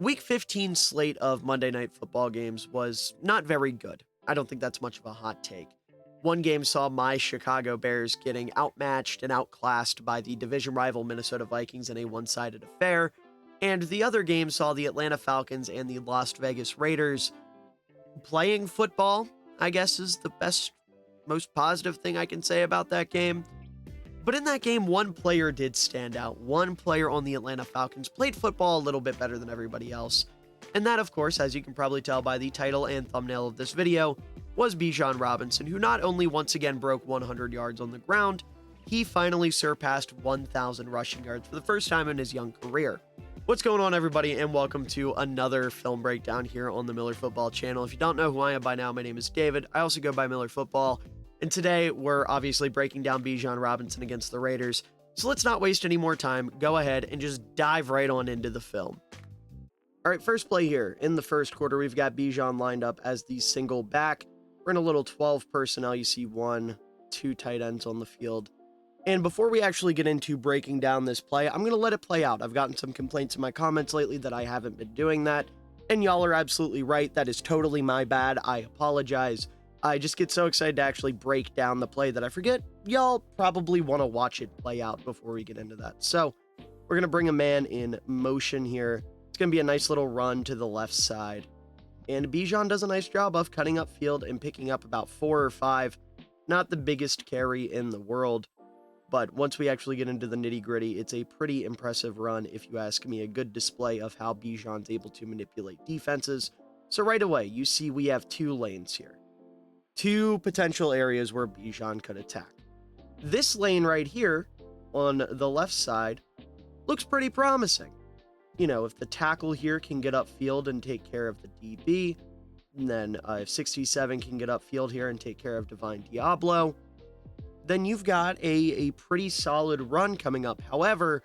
Week 15 slate of Monday Night Football games was not very good. I don't think that's much of a hot take. One game saw my Chicago Bears getting outmatched and outclassed by the division rival Minnesota Vikings in a one-sided affair, and the other game saw the Atlanta Falcons and the Las Vegas Raiders playing football, I guess is the best, most positive thing I can say about that game. But in that game, one player did stand out. One player on the Atlanta Falcons played football a little bit better than everybody else. And that, of course, as you can probably tell by the title and thumbnail of this video, was Bijan Robinson, who not only once again broke 100 yards on the ground, he finally surpassed 1,000 rushing yards for the first time in his young career. What's going on, everybody, and welcome to another film breakdown here on the Miller Football channel. If you don't know who I am by now, my name is David. I also go by Miller Football. And today, we're obviously breaking down Bijan Robinson against the Raiders. So let's not waste any more time. Go ahead and just dive right on into the film. All right, first play here. In the first quarter, we've got Bijan lined up as the single back. We're in a little 12 personnel. You see two tight ends on the field. And before we actually get into breaking down this play, I'm going to let it play out. I've gotten some complaints in my comments lately that I haven't been doing that. And y'all are absolutely right. That is totally my bad. I apologize. I just get so excited to actually break down the play that I forget y'all probably want to watch it play out before we get into that. So we're going to bring a man in motion here. It's going to be a nice little run to the left side. And Bijan does a nice job of cutting up field and picking up about 4 or 5. Not the biggest carry in the world, but once we actually get into the nitty gritty, it's a pretty impressive run, if you ask me. A good display of how Bijan's able to manipulate defenses. So right away, you see we have 2 lanes here. 2 potential areas where Bijan could attack. This lane right here on the left side looks pretty promising. You know, if the tackle here can get upfield and take care of the DB, and then if 67 can get upfield here and take care of Divine Diablo, then you've got a pretty solid run coming up. However,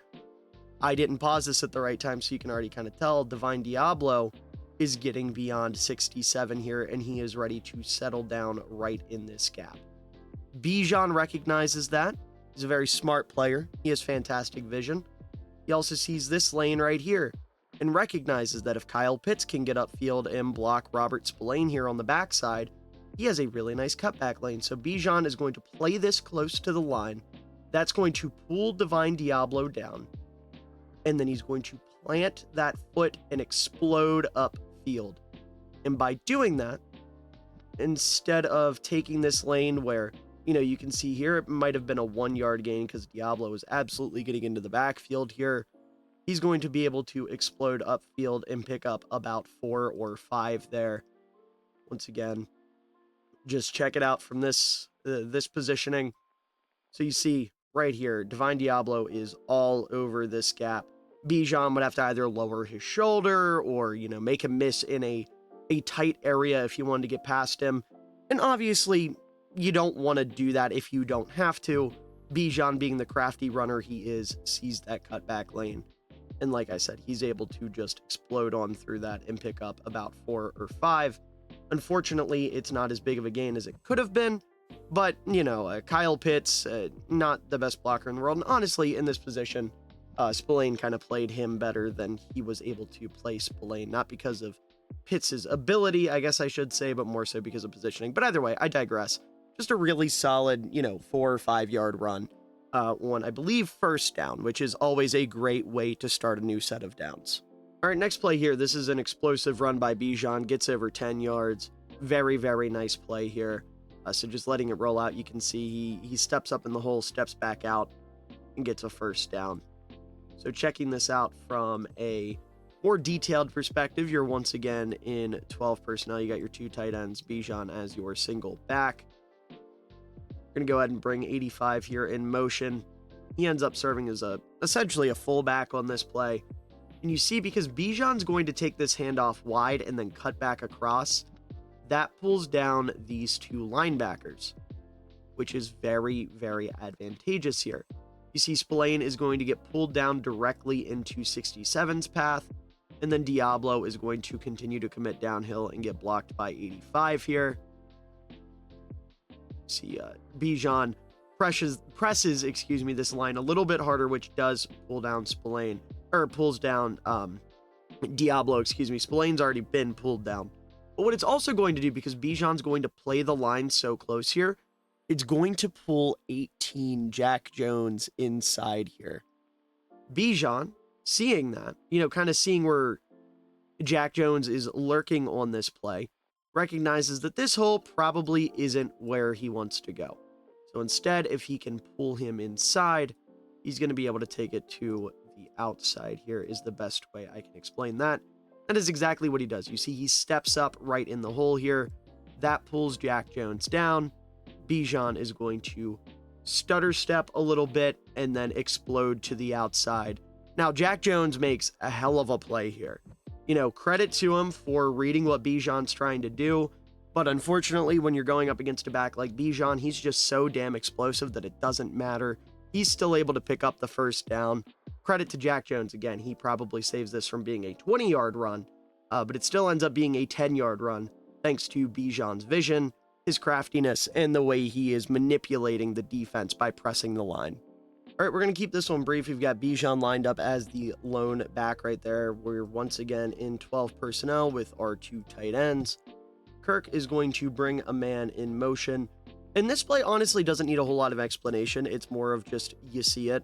I didn't pause this at the right time, so you can already kind of tell Divine Diablo is getting beyond 67 here, and he is ready to settle down right in this gap. Bijan recognizes that. He's a very smart player. He has fantastic vision. He also sees this lane right here and recognizes that if Kyle Pitts can get upfield and block Robert Spillane here on the backside, he has a really nice cutback lane. So Bijan is going to play this close to the line. That's going to pull Divine Diablo down, and then he's going to plant that foot and explode upfield. And by doing that, instead of taking this lane where, you know, you can see here it might have been a 1-yard gain because Diablo is absolutely getting into the backfield here, he's going to be able to explode upfield and pick up about 4 or 5 there. Once again, just check it out from this positioning. So you see right here, Divine Diablo is all over this gap. Bijan would have to either lower his shoulder or, you know, make him miss in a tight area if you wanted to get past him. And obviously, you don't want to do that if you don't have to. Bijan, being the crafty runner he is, sees that cutback lane. And like I said, he's able to just explode on through that and pick up about 4 or 5. Unfortunately, it's not as big of a gain as it could have been. But, you know, Kyle Pitts, not the best blocker in the world. And honestly, in this position, Spillane kind of played him better than he was able to play Spillane. Not because of Pitts' ability, I guess I should say, but more so because of positioning. But either way, I digress. Just a really solid, you know, 4 or 5 yard run on, I believe, first down, which is always a great way to start a new set of downs. All right, next play here. This is an explosive run by Bijan, gets over 10 yards. Very, very nice play here. So just letting it roll out, you can see he steps up in the hole, steps back out, and gets a first down. So checking this out from a more detailed perspective, you're once again in 12 personnel. You got your 2 tight ends, Bijan as your single back. We're going to go ahead and bring 85 here in motion. He ends up serving as essentially a fullback on this play. And you see, because Bijan's going to take this handoff wide and then cut back across, that pulls down these 2 linebackers, which is very, very advantageous here. You see Spillane is going to get pulled down directly into 67's path, and then Diablo is going to continue to commit downhill and get blocked by 85 here. See, Bijan presses this line a little bit harder, which does pull down Spillane, or pulls down Diablo, excuse me. Spillane's already been pulled down. But what it's also going to do, because Bijan's going to play the line so close here, it's going to pull 18 Jack Jones inside here. Bijan, seeing that, kind of seeing where Jack Jones is lurking on this play, recognizes that this hole probably isn't where he wants to go. So instead, if he can pull him inside, he's going to be able to take it to the outside here is the best way I can explain that. That is exactly what he does. You see, he steps up right in the hole here. That pulls Jack Jones down. Bijan is going to stutter step a little bit and then explode to the outside. Now, Jack Jones makes a hell of a play here. Credit to him for reading what Bijan's trying to do. But unfortunately, when you're going up against a back like Bijan, he's just so damn explosive that it doesn't matter. He's still able to pick up the first down. Credit to Jack Jones again. He probably saves this from being a 20-yard run, but it still ends up being a 10-yard run thanks to Bijan's vision, his craftiness, and the way he is manipulating the defense by pressing the line. All right, we're going to keep this one brief. We've got Bijan lined up as the lone back right there. We're once again in 12 personnel with our 2 tight ends. Kirk is going to bring a man in motion. And this play honestly doesn't need a whole lot of explanation. It's more of just you see it.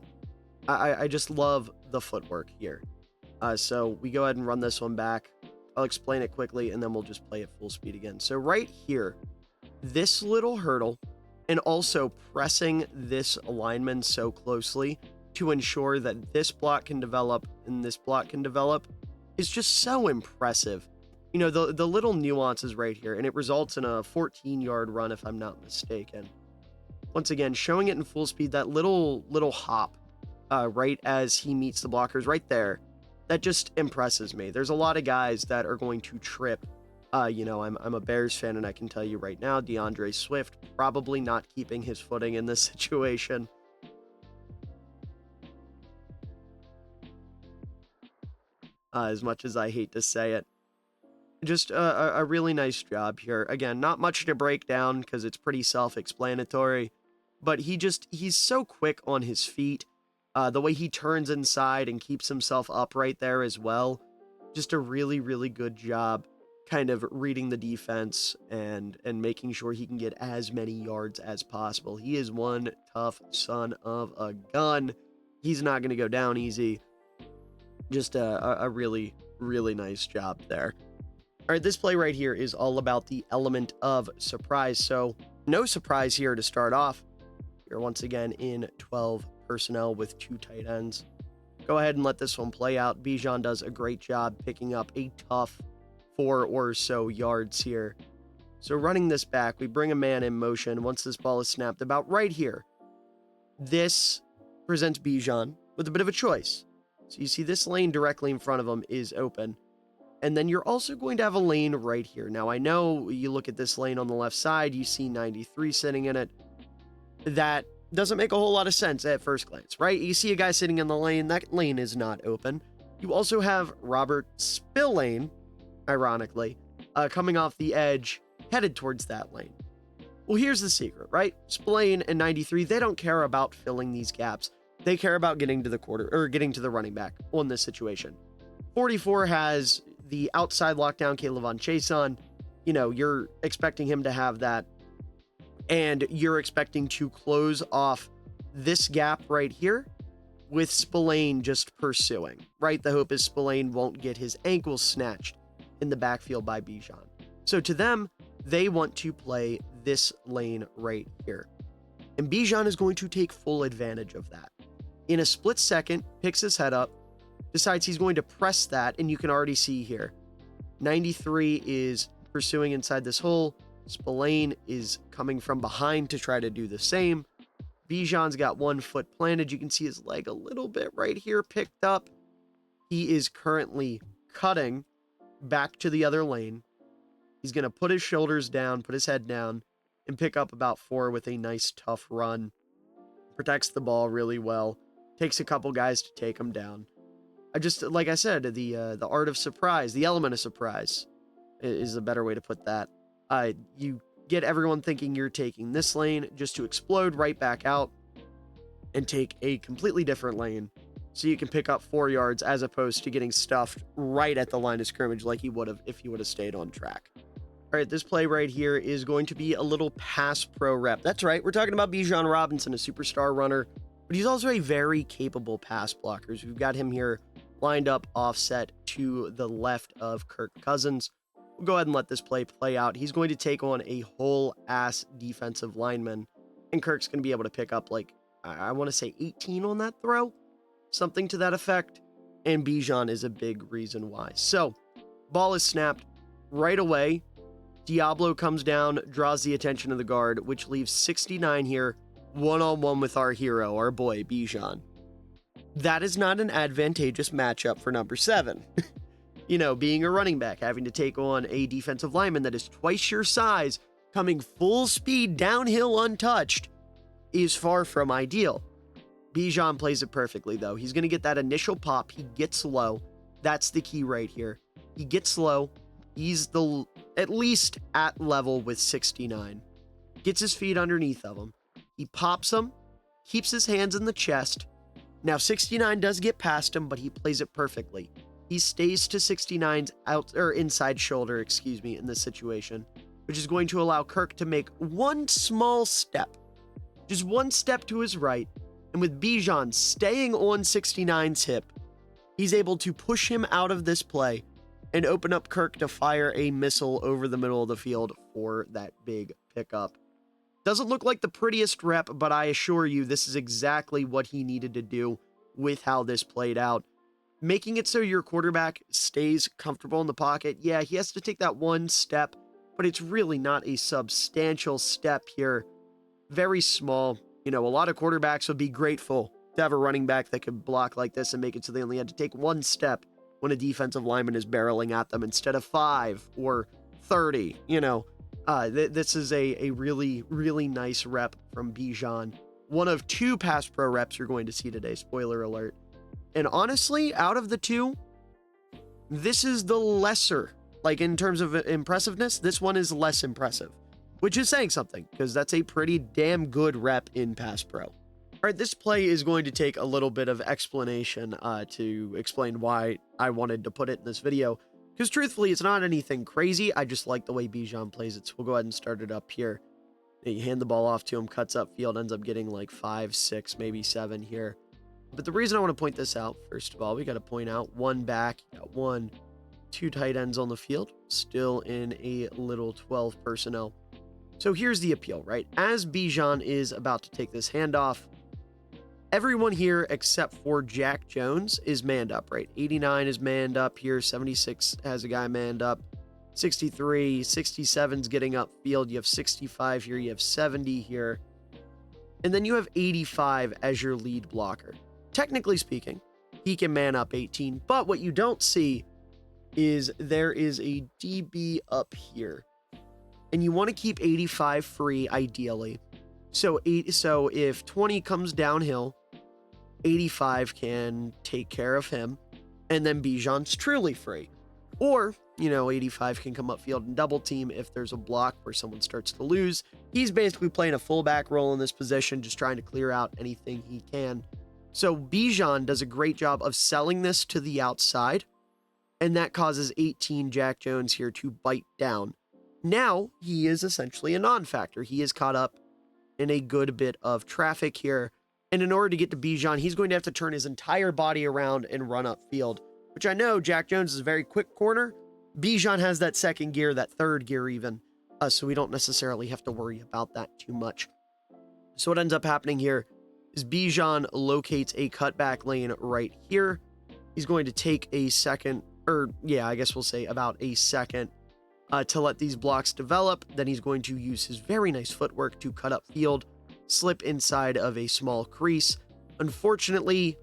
I just love the footwork here. So we go ahead and run this one back. I'll explain it quickly and then we'll just play it full speed again. So right here, this little hurdle and also pressing this lineman so closely to ensure that this block can develop and this block can develop is just so impressive. The little nuances right here, and it results in a 14-yard run if I'm not mistaken. Once again, showing it in full speed, that little hop right as he meets the blockers right there, that just impresses me. There's a lot of guys that are going to trip. I'm a Bears fan, and I can tell you right now, DeAndre Swift probably not keeping his footing in this situation. As much as I hate to say it. Just a really nice job here. Again, not much to break down because it's pretty self-explanatory, but he's so quick on his feet. The way he turns inside and keeps himself up right there as well. Just a really, really good job kind of reading the defense and making sure he can get as many yards as possible. He is one tough son of a gun. He's not going to go down easy. Just a really, really nice job there. All right, this play right here is all about the element of surprise. So no surprise here to start off. You're once again in 12 personnel with 2 tight ends. Go ahead and let this one play out. Bijan does a great job picking up a tough 4 or so yards here. So running this back, we bring a man in motion. Once this ball is snapped about right here, this presents Bijan with a bit of a choice. So you see this lane directly in front of him is open. And then you're also going to have a lane right here. Now, I know you look at this lane on the left side, you see 93 sitting in it. That doesn't make a whole lot of sense at first glance, right? You see a guy sitting in the lane, that lane is not open. You also have Robert Spillane, ironically, coming off the edge, headed towards that lane. Well, here's the secret, right? Spillane and 93, they don't care about filling these gaps. They care about getting to the running back on this situation. 44 has the outside lockdown, Kaylavon Chason. You're expecting him to have that. And you're expecting to close off this gap right here with Spillane just pursuing, right? The hope is Spillane won't get his ankles snatched in the backfield by Bijan. So to them, they want to play this lane right here. And Bijan is going to take full advantage of that. In a split second, picks his head up, decides he's going to press that, and you can already see here, 93 is pursuing inside this hole. Spillane is coming from behind to try to do the same. Bijan's got 1 foot planted. You can see his leg a little bit right here picked up. He is currently cutting back to the other lane. He's going to put his shoulders down, put his head down, and pick up about 4 with a nice tough run. Protects the ball really well. Takes a couple guys to take him down. Like I said, the art of surprise, the element of surprise is a better way to put that. You get everyone thinking you're taking this lane just to explode right back out and take a completely different lane so you can pick up 4 yards as opposed to getting stuffed right at the line of scrimmage like he would have if he would have stayed on track. All right, this play right here is going to be a little pass pro rep. That's right, we're talking about Bijan Robinson, a superstar runner, but he's also a very capable pass blocker. So we've got him here lined up offset to the left of Kirk Cousins. We'll go ahead and let this play out. He's going to take on a whole ass defensive lineman, and Kirk's going to be able to pick up like, I want to say 18 on that throw, something to that effect, and Bijan is a big reason why. So, ball is snapped right away. Diablo comes down, draws the attention of the guard, which leaves 69 here, one-on-one with our hero, our boy, Bijan. That is not an advantageous matchup for number 7. You know, being a running back, having to take on a defensive lineman that is twice your size, coming full speed downhill untouched, is far from ideal. Bijan plays it perfectly, though. He's going to get that initial pop. He gets low. That's the key right here. He gets low. He's at least at level with 69. Gets his feet underneath of him. He pops him, keeps his hands in the chest. Now 69 does get past him, but he plays it perfectly. He stays to 69's inside shoulder, in this situation, which is going to allow Kirk to make one small step. Just one step to his right, and with Bijan staying on 69's hip, he's able to push him out of this play and open up Kirk to fire a missile over the middle of the field for that big pickup. Doesn't look like the prettiest rep, but I assure you this is exactly what he needed to do with how this played out. Making it so your quarterback stays comfortable in the pocket. Yeah, he has to take that one step, but it's really not a substantial step here. Very small. You know, a lot of quarterbacks would be grateful to have a running back that could block like this and make it so they only had to take one step when a defensive lineman is barreling at them instead of 5 or 30. You know, this is a really, really nice rep from Bijan. One of 2 pass pro reps you're going to see today, spoiler alert. And honestly, out of the 2, this is the lesser. Like, in terms of impressiveness, this one is less impressive, which is saying something, because that's a pretty damn good rep in pass pro. All right, this play is going to take a little bit of explanation to explain why I wanted to put it in this video, because truthfully, it's not anything crazy. I just like the way Bijan plays it, so we'll go ahead and start it up here. You hand the ball off to him, cuts up field, ends up getting like 5, 6, maybe 7 here. But the reason I want to point this out, first of all, we got to point out one back, you got 1, 2 tight ends on the field, still in a little 12 personnel. So here's the appeal, right? As Bijan is about to take this handoff, everyone here except for Jack Jones is manned up, right? 89 is manned up here, 76 has a guy manned up, 63, 67's getting upfield, you have 65 here, you have 70 here, and then you have 85 as your lead blocker. Technically speaking, he can man up 18, but what you don't see is there is a DB up here, and you want to keep 85 free ideally. So if 20 comes downhill, 85 can take care of him, and then Bijan's truly free. Or, you know, 85 can come upfield and double team if there's a block where someone starts to lose. He's basically playing a fullback role in this position, just trying to clear out anything he can. So Bijan does a great job of selling this to the outside, and that causes 18 Jack Jones here to bite down. Now he is essentially a non-factor. He is caught up in a good bit of traffic here, and in order to get to Bijan, he's going to have to turn his entire body around and run upfield, which I know Jack Jones is a very quick corner. Bijan has that second gear, that third gear even, so we don't necessarily have to worry about that too much. So what ends up happening here is Bijan locates a cutback lane right here. He's going to take a second, or yeah, I guess we'll say about a second to let these blocks develop. Then he's going to use his very nice footwork to cut up field, slip inside of a small crease. Unfortunately,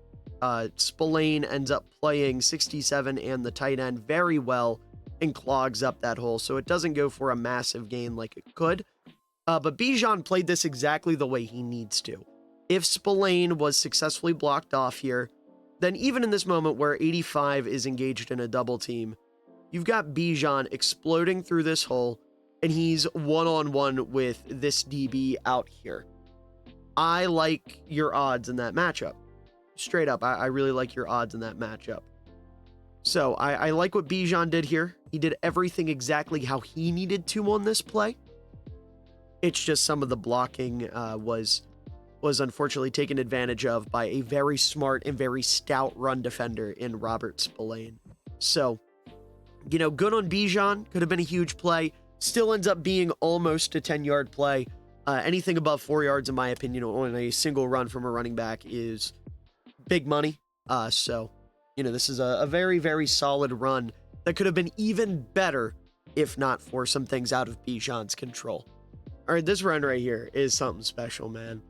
Spillane ends up playing 67 and the tight end very well and clogs up that hole, so it doesn't go for a massive gain like it could. But Bijan played this exactly the way he needs to. If Spillane was successfully blocked off here, then even in this moment where 85 is engaged in a double team, you've got Bijan exploding through this hole, and he's one-on-one with this DB out here. I like your odds in that matchup. straight up, I really like your odds in that matchup. So I like what Bijan did here. He did everything exactly how he needed to on this play. It's just some of the blocking was unfortunately taken advantage of by a very smart and very stout run defender in Robert Spillane. So, good on Bijan. Could have been a huge play. Still ends up being almost a 10-yard play. Anything above 4 yards, in my opinion, on a single run from a running back is big money. So, this is a very, very solid run that could have been even better if not for some things out of Bijan's control. All right, this run right here is something special, man.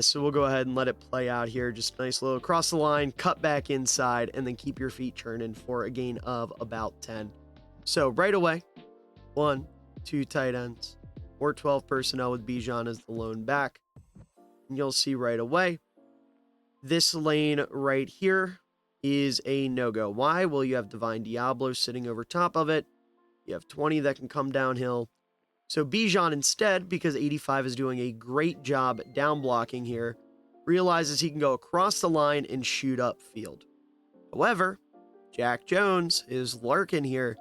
So we'll go ahead and let it play out here. Just a nice little across the line, cut back inside, and then keep your feet churning for a gain of about 10. So right away, 1, 2 tight ends, or 12 personnel with Bijan as the lone back. And you'll see right away, this lane right here is a no-go. Why? Well, you have Divine Diablo sitting over top of it. You have 20 that can come downhill. So Bijan instead, because 85 is doing a great job down blocking here, realizes he can go across the line and shoot upfield. However, Jack Jones is lurking here,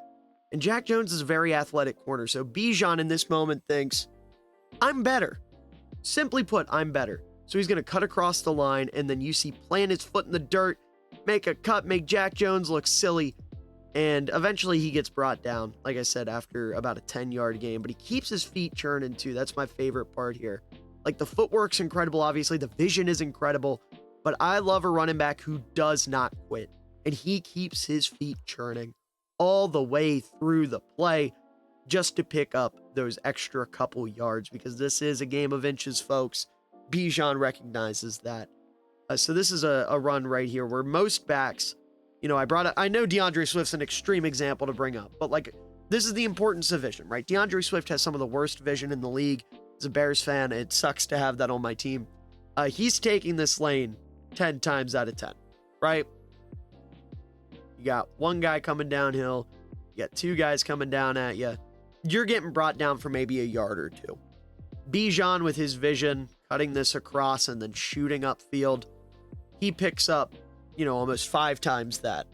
and Jack Jones is a very athletic corner. So Bijan in this moment thinks, I'm better. Simply put, I'm better. So he's going to cut across the line, and then you see plant his foot in the dirt, make a cut, make Jack Jones look silly. And eventually he gets brought down, like I said, after about a 10-yard game. But he keeps his feet churning too. That's my favorite part here. Like, the footwork's incredible, obviously. The vision is incredible. But I love a running back who does not quit. And he keeps his feet churning all the way through the play just to pick up those extra couple yards. Because this is a game of inches, folks. Bijan recognizes that. So this is a run right here where most backs... I know DeAndre Swift's an extreme example to bring up, but this is the importance of vision, right? DeAndre Swift has some of the worst vision in the league. As a Bears fan, it sucks to have that on my team. He's taking this lane 10 times out of 10, right? You got one guy coming downhill. You got 2 guys coming down at you. You're getting brought down for maybe a yard or 2. Bijan with his vision, cutting this across and then shooting upfield. He picks up almost 5 times that,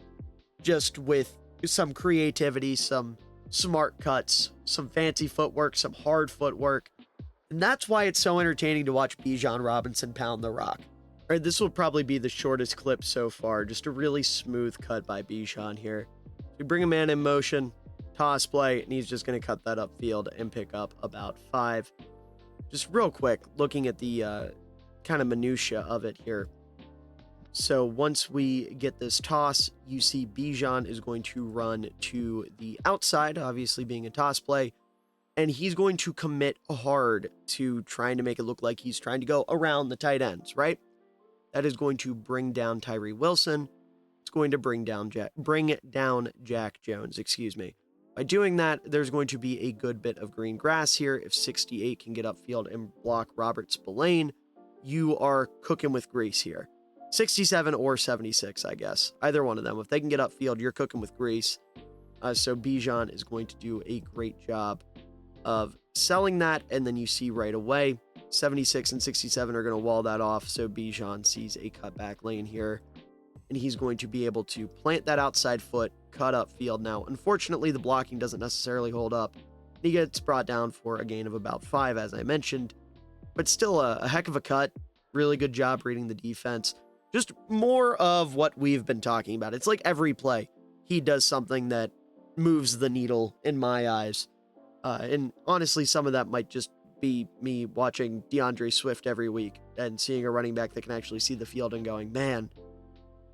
just with some creativity, some smart cuts, some fancy footwork, some hard footwork. And that's why it's so entertaining to watch Bijan Robinson pound the rock. All right, this will probably be the shortest clip so far. Just a really smooth cut by Bijan here. We bring a man in motion, toss play, and he's just going to cut that upfield and pick up about 5. Just real quick, looking at the kind of minutia of it here. So once we get this toss, you see Bijan is going to run to the outside, obviously being a toss play, and he's going to commit hard to trying to make it look like he's trying to go around the tight ends, right? That is going to bring down Tyree Wilson. It's going to bring down Jack Jones, By doing that, there's going to be a good bit of green grass here. If 68 can get upfield and block Robert Spillane, you are cooking with grease here. 67 or 76, I guess. Either one of them. If they can get upfield, you're cooking with grease. So Bijan is going to do a great job of selling that. And then you see right away, 76 and 67 are going to wall that off. So Bijan sees a cutback lane here. And he's going to be able to plant that outside foot, cut upfield. Now, unfortunately, the blocking doesn't necessarily hold up. He gets brought down for a gain of about 5, as I mentioned. But still a heck of a cut. Really good job reading the defense. Just more of what we've been talking about. It's like every play, he does something that moves the needle in my eyes. And honestly, some of that might just be me watching DeAndre Swift every week and seeing a running back that can actually see the field and going, man,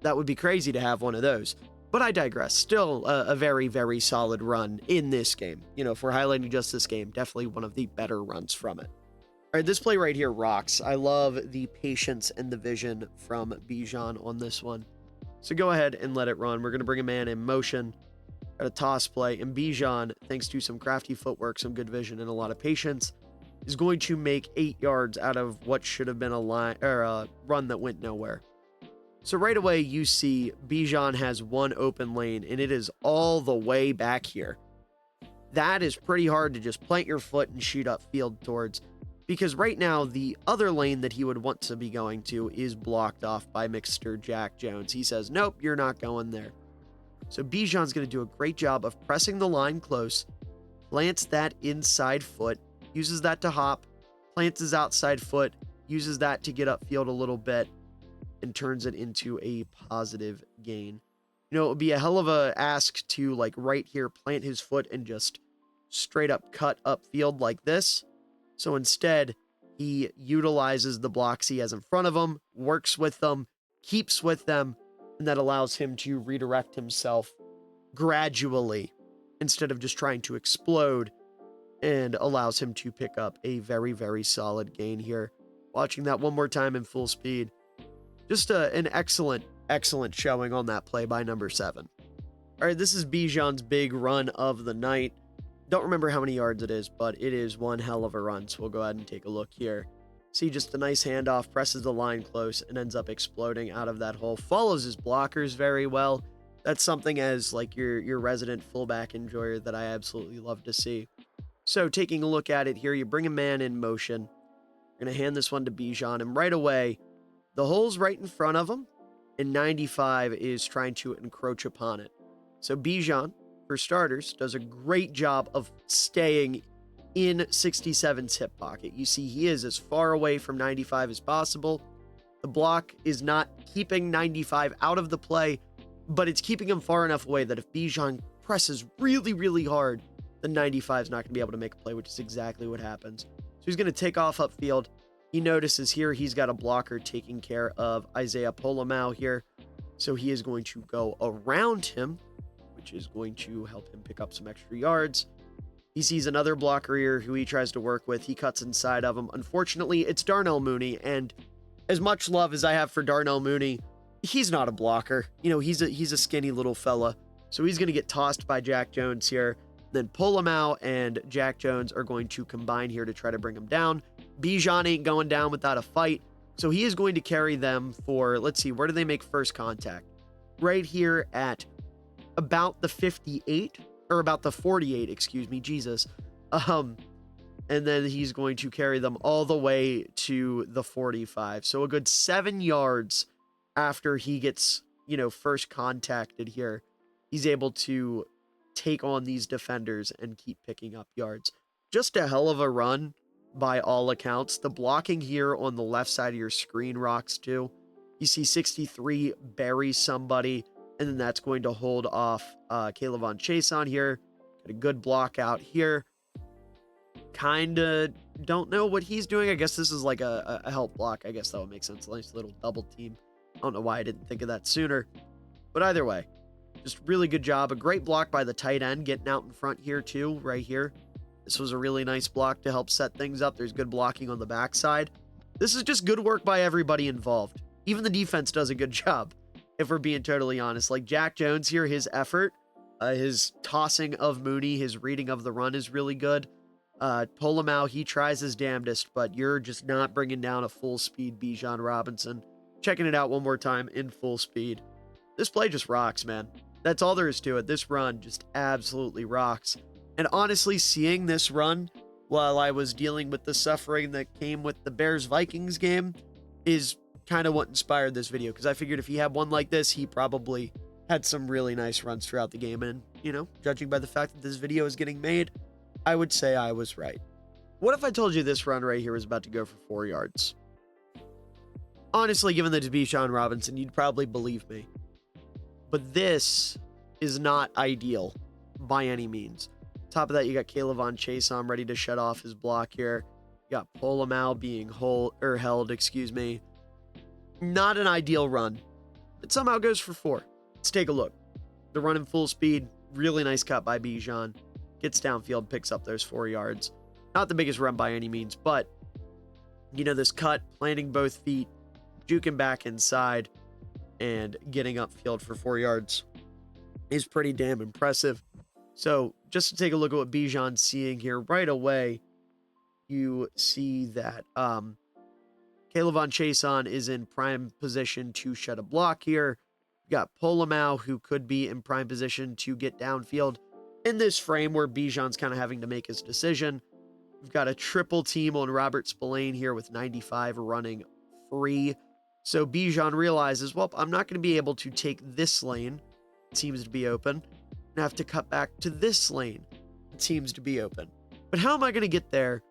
that would be crazy to have one of those. But I digress. Still a very, very solid run in this game. If we're highlighting just this game, definitely one of the better runs from it. All right, this play right here rocks. I love the patience and the vision from Bijan on this one. So go ahead and let it run. We're going to bring a man in motion at a toss play. And Bijan, thanks to some crafty footwork, some good vision, and a lot of patience, is going to make 8 yards out of what should have been a run that went nowhere. So right away, you see Bijan has one open lane, and it is all the way back here. That is pretty hard to just plant your foot and shoot upfield towards. because right now the other lane that he would want to be going to is blocked off by Mr. Jack Jones. He says, nope, you're not going there. So Bijan's going to do a great job of pressing the line close, plants that inside foot, uses that to hop, plants his outside foot, uses that to get upfield a little bit, and turns it into a positive gain. You know, it would be a hell of a ask to, like, right here, plant his foot and just straight up cut upfield like this. So instead, he utilizes the blocks he has in front of him, works with them, keeps with them, and that allows him to redirect himself gradually instead of just trying to explode, and allows him to pick up a very, very solid gain here. Watching that one more time in full speed, just an excellent showing on that play by number 7. All right, this is Bijan's big run of the night. Don't remember how many yards it is, but it is one hell of a run, so we'll go ahead and take a look here. See, just a nice handoff, presses the line close, and ends up exploding out of that hole. Follows his blockers very well. That's something as, like, your resident fullback enjoyer that I absolutely love to see. So, taking a look at it here, you bring a man in motion. You're going to hand this one to Bijan, and right away, the hole's right in front of him, and 95 is trying to encroach upon it. So Bijan, for starters, does a great job of staying in 67's hip pocket. You see, he is as far away from 95 as possible. The block is not keeping 95 out of the play, but it's keeping him far enough away that if Bijan presses really, really hard, then 95 is not going to be able to make a play, which is exactly what happens. So he's going to take off upfield. He notices here he's got a blocker taking care of Isaiah Polamau here. So he is going to go around him, which is going to help him pick up some extra yards. He sees another blocker here who he tries to work with. He cuts inside of him. Unfortunately, it's Darnell Mooney, and as much love as I have for Darnell Mooney, he's not a blocker. You know, he's a skinny little fella. So he's going to get tossed by Jack Jones here. Then Polamau and Jack Jones are going to combine here to try to bring him down. Bijan ain't going down without a fight. So he is going to carry them for, let's see, where do they make first contact? Right here at about the 58, or about the 48, excuse me, Jesus. And then he's going to carry them all the way to the 45. So a good 7 yards after he gets, you know, first contacted here, he's able to take on these defenders and keep picking up yards. Just a hell of a run by all accounts. The blocking here on the left side of your screen rocks too. You see 63 bury somebody, and then that's going to hold off Kaylavon Chase on here. Got a good block out here. Kinda don't know what he's doing. I guess this is like a help block. I guess that would make sense. A nice little double team. I don't know why I didn't think of that sooner. But either way, just really good job. A great block by the tight end getting out in front here too, right here. This was a really nice block to help set things up. There's good blocking on the backside. This is just good work by everybody involved. Even the defense does a good job, if we're being totally honest. Like Jack Jones here, his effort, his tossing of Mooney, his reading of the run is really good. Polamau, he tries his damnedest, but you're just not bringing down a full speed Bijan Robinson. Checking it out one more time in full speed. This play just rocks, man. That's all there is to it. This run just absolutely rocks. And honestly, seeing this run while I was dealing with the suffering that came with the Bears-Vikings game is kind of what inspired this video, because I figured if he had one like this, he probably had some really nice runs throughout the game. And, you know, judging by the fact that this video is getting made, I would say I was right. What if I told you this run right here was about to go for 4 yards? Honestly, given that it's Bijan Robinson, you'd probably believe me. But this is not ideal by any means. Top of that, you got Kaylavon Chase on ready to shut off his block here. You got Polamau being held, excuse me. Not an ideal run. It somehow goes for 4. Let's take a look. The run in full speed. Really nice cut by Bijan. Gets downfield, picks up those 4 yards. Not the biggest run by any means, but, you know, this cut, planting both feet, juking back inside, and getting upfield for 4 yards is pretty damn impressive. So just to take a look at what Bijan's seeing here right away, you see that Kaylavon Chason is in prime position to shut a block here. You got Polamau, who could be in prime position to get downfield in this frame where Bijan's kind of having to make his decision. We've got a triple team on Robert Spillane here with 95 running free. So Bijan realizes, well, I'm not going to be able to take this lane. It seems to be open. And have to cut back to this lane. It seems to be open. But how am I going to get there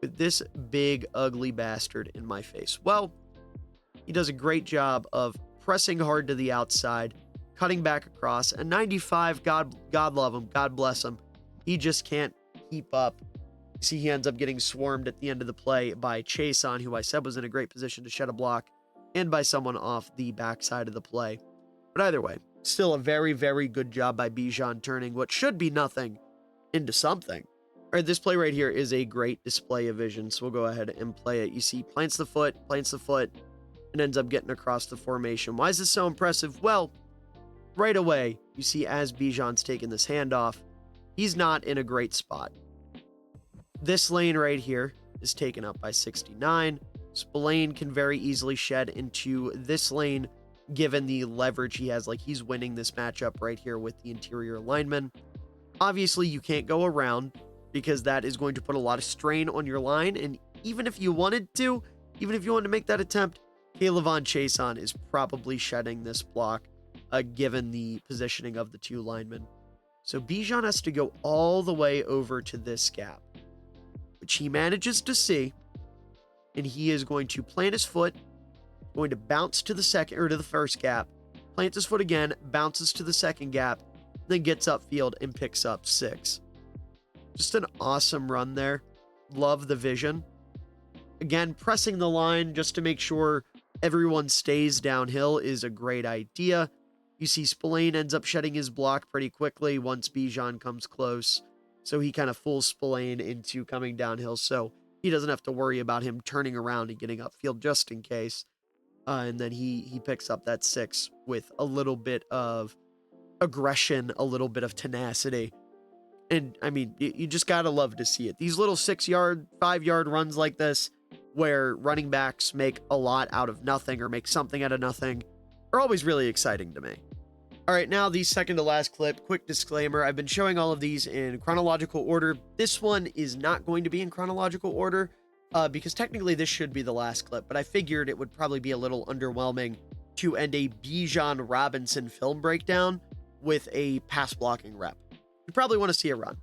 with this big, ugly bastard in my face? Well, he does a great job of pressing hard to the outside, cutting back across, and 95, God love him, God bless him. He just can't keep up. See, he ends up getting swarmed at the end of the play by Chason, who I said was in a great position to shed a block, and by someone off the backside of the play. But either way, still a very, very good job by Bijan turning what should be nothing into something. All right, this play right here is a great display of vision, so we'll go ahead and play it. You see, plants the foot, and ends up getting across the formation. Why is this so impressive? Well, right away, you see as Bijan's taking this handoff, he's not in a great spot. This lane right here is taken up by 69. Spillane can very easily shed into this lane, given the leverage he has. Like, he's winning this matchup right here with the interior lineman. Obviously, you can't go around because that is going to put a lot of strain on your line. And even if you wanted to make that attempt, Kaylavon Chason is probably shedding this block, given the positioning of the two linemen. So Bijan has to go all the way over to this gap, which he manages to see, and he is going to plant his foot, going to bounce to the second or to the first gap, plants his foot again, bounces to the second gap, then gets upfield and picks up 6. Just an awesome run there. Love the vision. Again, pressing the line just to make sure everyone stays downhill is a great idea. You see Spillane ends up shedding his block pretty quickly once Bijan comes close. So he kind of fools Spillane into coming downhill, so he doesn't have to worry about him turning around and getting upfield just in case. And then he picks up that 6 with a little bit of aggression, a little bit of tenacity. And, I mean, you just got to love to see it. These little 6-yard, 5-yard runs like this, where running backs make a lot out of nothing or make something out of nothing, are always really exciting to me. All right, now the second to last clip. Quick disclaimer, I've been showing all of these in chronological order. This one is not going to be in chronological order because technically this should be the last clip, but I figured it would probably be a little underwhelming to end a Bijan Robinson film breakdown with a pass blocking rep. You probably want to see a run.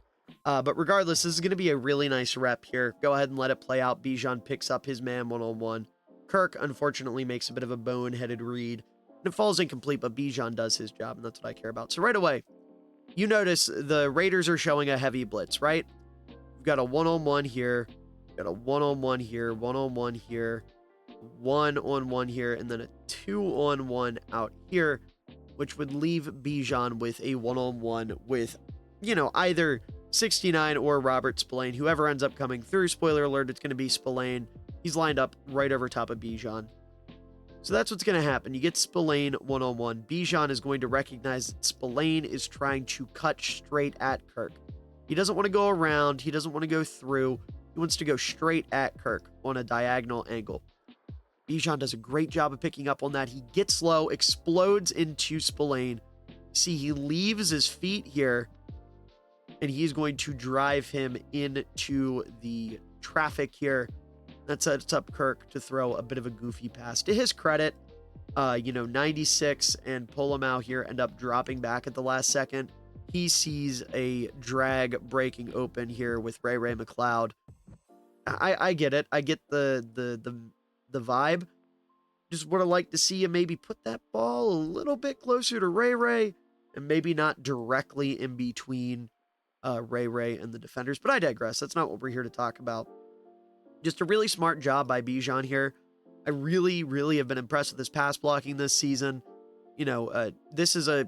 But regardless, this is going to be a really nice rep here. Go ahead and let it play out. Bijan picks up his man one-on-one. Kirk, unfortunately, makes a bit of a boneheaded read. And it falls incomplete, but Bijan does his job, and that's what I care about. So right away, you notice the Raiders are showing a heavy blitz, right? We've got a one-on-one here. We've got a one-on-one here, one-on-one here, one-on-one here, and then a two-on-one out here, which would leave Bijan with a one-on-one with, either 69 or Robert Spillane. Whoever ends up coming through, spoiler alert, it's going to be Spillane. He's lined up right over top of Bijan. So that's what's going to happen. You get Spillane one-on-one. Bijan is going to recognize that Spillane is trying to cut straight at Kirk. He doesn't want to go around. He doesn't want to go through. He wants to go straight at Kirk on a diagonal angle. Bijan does a great job of picking up on that. He gets low, explodes into Spillane. See, he leaves his feet here, and he's going to drive him into the traffic here. That sets up Kirk to throw a bit of a goofy pass. To his credit, 96 and pull him out here end up dropping back at the last second. He sees a drag breaking open here with Ray McLeod. I get it. I get the vibe. Just would have liked to see him maybe put that ball a little bit closer to Ray and maybe not directly in between Ray and the defenders. But I digress. That's not what we're here to talk about. Just a really smart job by Bijan here. I really, really have been impressed with his pass blocking this season. This is a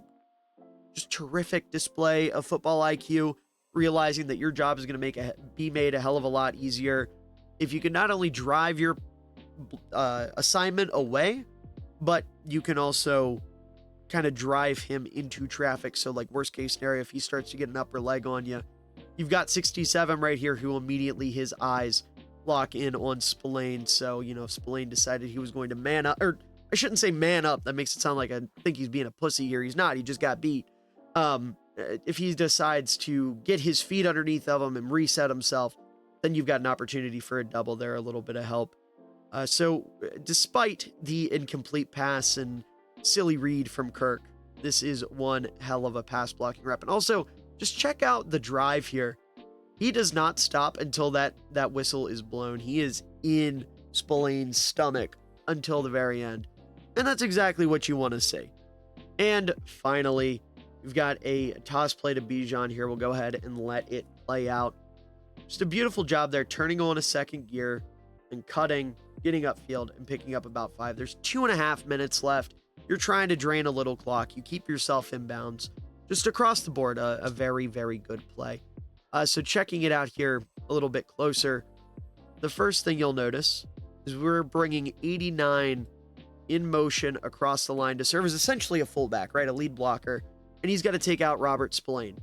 just terrific display of football IQ, realizing that your job is going to be made a hell of a lot easier if you can not only drive your assignment away, but you can also kind of drive him into traffic. So, like, worst case scenario, if he starts to get an upper leg on you, you've got 67 right here who immediately his eyes lock in on Spillane. So, if Spillane decided he was going to man up, or I shouldn't say man up, that makes it sound like I think he's being a pussy here. He's not. He just got beat. If he decides to get his feet underneath of him and reset himself, then you've got an opportunity for a double there, a little bit of help. So despite the incomplete pass and silly read from Kirk, this is one hell of a pass blocking rep. And also, just check out the drive here. He does not stop until that whistle is blown. He is in Spillane's stomach until the very end. And that's exactly what you want to see. And finally, we've got a toss play to Bijan here. We'll go ahead and let it play out. Just a beautiful job there, turning on a second gear and cutting, getting upfield and picking up about 5. There's 2.5 minutes left. You're trying to drain a little clock. You keep yourself in bounds. Just across the board, a very, very good play. So checking it out here a little bit closer, the first thing you'll notice is we're bringing 89 in motion across the line to serve as essentially a fullback, right? A lead blocker. And he's got to take out Robert Spillane.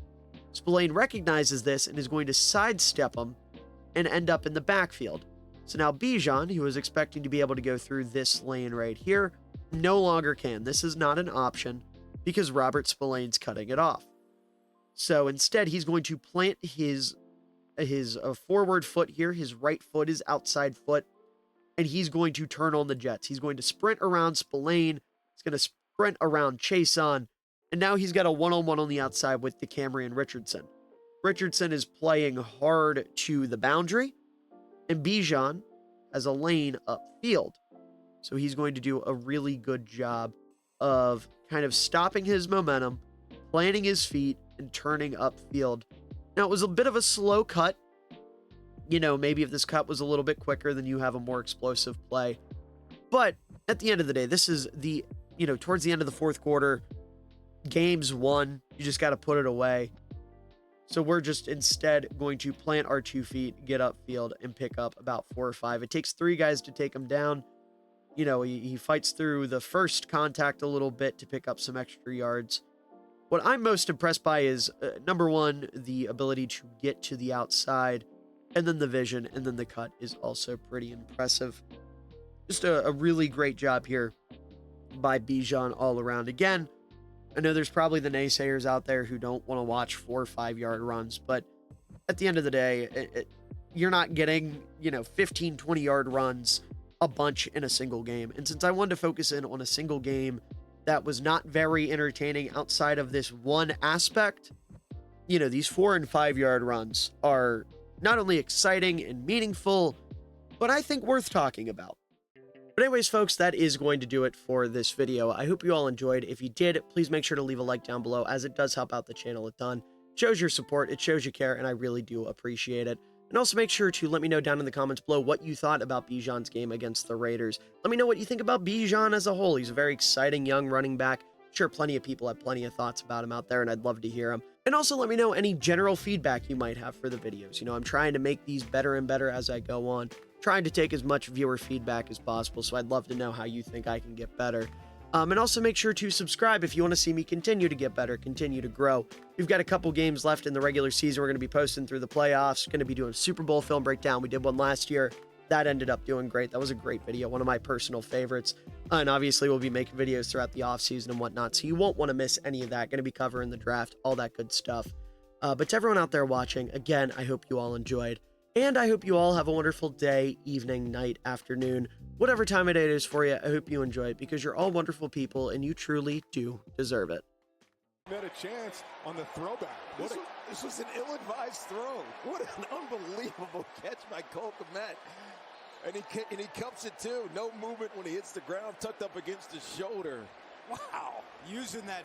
Spillane recognizes this and is going to sidestep him and end up in the backfield. So now Bijan, who was expecting to be able to go through this lane right here, no longer can. This is not an option because Robert Spillane's cutting it off. So instead, he's going to plant his forward foot here. His right foot is outside foot, and he's going to turn on the jets. He's going to sprint around Spillane. He's going to sprint around Chason, and now he's got a one-on-one on the outside with DeCamerion Richardson. Richardson is playing hard to the boundary, and Bijan has a lane upfield. So he's going to do a really good job of kind of stopping his momentum, planting his feet, and turning upfield. Now, it was a bit of a slow cut. You know, maybe if this cut was a little bit quicker, then you have a more explosive play. But at the end of the day, this is towards the end of the fourth quarter, game's won. You just got to put it away. So we're just instead going to plant our 2 feet, get upfield, and pick up about 4 or 5. It takes 3 guys to take him down. You know, he fights through the first contact a little bit to pick up some extra yards. What I'm most impressed by is, number one, the ability to get to the outside, and then the vision, and then the cut is also pretty impressive. Just a really great job here by Bijan all around. Again, I know there's probably the naysayers out there who don't want to watch 4 or 5 yard runs, but at the end of the day, you're not getting, 15, 20 yard runs a bunch in a single game. And since I wanted to focus in on a single game that was not very entertaining outside of this one aspect, these 4 and 5 yard runs are not only exciting and meaningful, but I think worth talking about. But anyways, folks, that is going to do it for this video. I hope you all enjoyed. If you did, please make sure to leave a like down below, as it does help out the channel a ton. It shows your support, it shows you care, and I really do appreciate it. And also make sure to let me know down in the comments below what you thought about Bijan's game against the Raiders. Let me know what you think about Bijan as a whole. He's a very exciting young running back. I'm sure plenty of people have plenty of thoughts about him out there, and I'd love to hear them. And also let me know any general feedback you might have for the videos. I'm trying to make these better and better as I go on, trying to take as much viewer feedback as possible, so I'd love to know how you think I can get better. And also make sure to subscribe if you want to see me continue to get better, continue to grow. We've got a couple games left in the regular season. We're going to be posting through the playoffs. We're going to be doing Super Bowl film breakdown. We did one last year. That ended up doing great. That was a great video, one of my personal favorites. And obviously, we'll be making videos throughout the offseason and whatnot, so you won't want to miss any of that. Going to be covering the draft, all that good stuff. But to everyone out there watching, again, I hope you all enjoyed. And I hope you all have a wonderful day, evening, night, afternoon, whatever time of day it is for you. I hope you enjoy it because you're all wonderful people and you truly do deserve it. Had a chance on the throwback. This was an ill-advised throw. What an unbelievable catch by Cole Kmet. And he cups it too. No movement when he hits the ground, tucked up against his shoulder. Wow. Using that